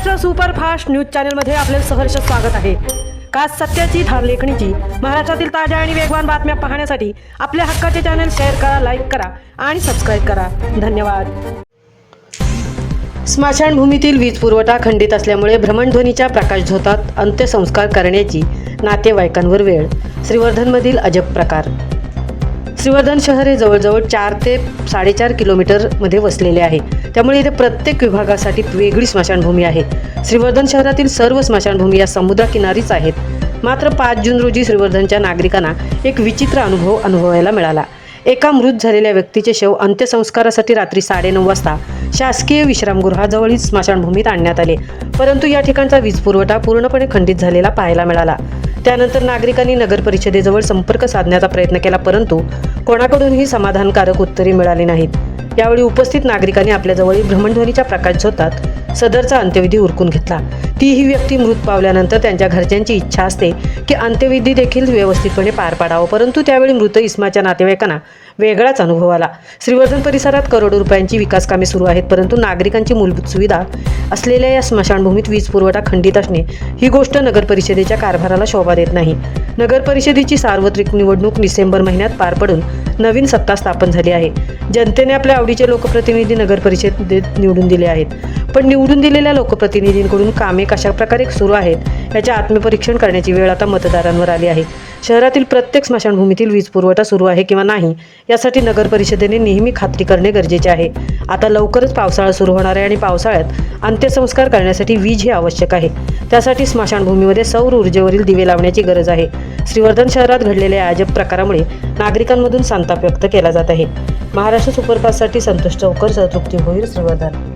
Maharashtra superfast news चॅनलमध्ये आपले सहर्ष स्वागत आहे। खास सत्याची धार लेखणीची महाराष्ट्रातील ताज्या आणि वेगवान बातम्या पाहण्यासाठी आपल्या हक्काचे चॅनल शेअर करा, लाईक करा आणि सबस्क्राईब करा। धन्यवाद। स्मशानभूमीतील वीज पुरवठा खंडित असल्यामुळे भ्रमणध्वनीच्या प्रकाशझोतात अंत्यसंस्कार करण्याची नातेवाईकांवर वेळ। श्रीवर्धनमधील अजब प्रकार। श्रीवर्धन शहर हे जवळजवळ 4 ते 4.5 किलोमीटरमध्ये वसलेले आहे, त्यामुळे इथे प्रत्येक विभागासाठी वेगळी स्मशानभूमी आहे। श्रीवर्धन शहरातील सर्व स्मशानभूमी या समुद्रकिनारीच आहेत। मात्र 5 जून रोजी श्रीवर्धनच्या नागरिकांना एक विचित्र अनुभव अनुभवायला मिळाला। एका मृत झालेल्या व्यक्तीचे शव अंत्यसंस्कारासाठी रात्री 9:30 वाजता शासकीय विश्रामगृहाजवळील स्मशानभूमीत आणण्यात आले, परंतु या ठिकाणचा वीज पुरवठा पूर्णपणे खंडित झालेला पाहायला मिळाला। त्यानंतर नागरिकांनी नगर परिषदेजवळ संपर्क साधण्याचा प्रयत्न केला, परंतु कोणाकडूनही समाधानकारक उत्तरे मिळाली नाहीत। यावेळी उपस्थित नागरिकांनी आपल्याजवळील भ्रमणध्वनीच्या प्रकाशझोतात सदरचा अंत्यविधी उरकून घेतला। ही व्यक्ती मृत पावल्यानंतर त्यांच्या घरच्यांची इच्छा असते की अंत्यविधी देखील व्यवस्थितपणे पार पाडावा, परंतु त्यावेळी मृत इस्माच्या नातेवाईकांना वेगळाच अनुभव आला। श्रीवर्धन परिसरात करोडो रुपयांची विकास कामे सुरू आहेत, परंतु नागरिकांची मूलभूत सुविधा असलेल्या या स्मशानभूमीत वीज पुरवठा खंडित असणे ही गोष्ट नगर परिषदेच्या कारभाराला शोभा देत नाही। नगर परिषदेची सार्वत्रिक निवडणूक डिसेंबर महिन्यात पार पडून नवीन सत्ता स्थापन झाली आहे। जनतेने आपल्या आवडीचे लोकप्रतिनिधी नगर परिषदेत निवडून दिले आहेत, पण निवडून दिलेल्या लोकप्रतिनिधींकडून कामे कशा प्रकारे सुरू आहेत याचे आत्मपरीक्षण करण्याची वेळ आता मतदारांवर आली आहे। शहरातील प्रत्येक स्मशानभूमीतील वीज पुरवठा सुरू आहे किंवा नाही यासाठी नगर परिषदेने नेहमी खात्री करणे गरजेचे आहे। आता लवकरच पावसाळा सुरू होणार आहे आणि पावसाळ्यात अंत्यसंस्कार करण्यासाठी वीज ही आवश्यक आहे। त्यासाठी स्मशानभूमीमध्ये सौर ऊर्जेवरील दिवे लावण्याची गरज आहे। श्रीवर्धन शहरात घडलेल्या अजब प्रकारामुळे नागरिकांमधून संताप व्यक्त केला जात आहे। महाराष्ट्र सुपरफास्टसाठी संतोष चौकर, सहतृप्ती होईल, श्रीवर्धन।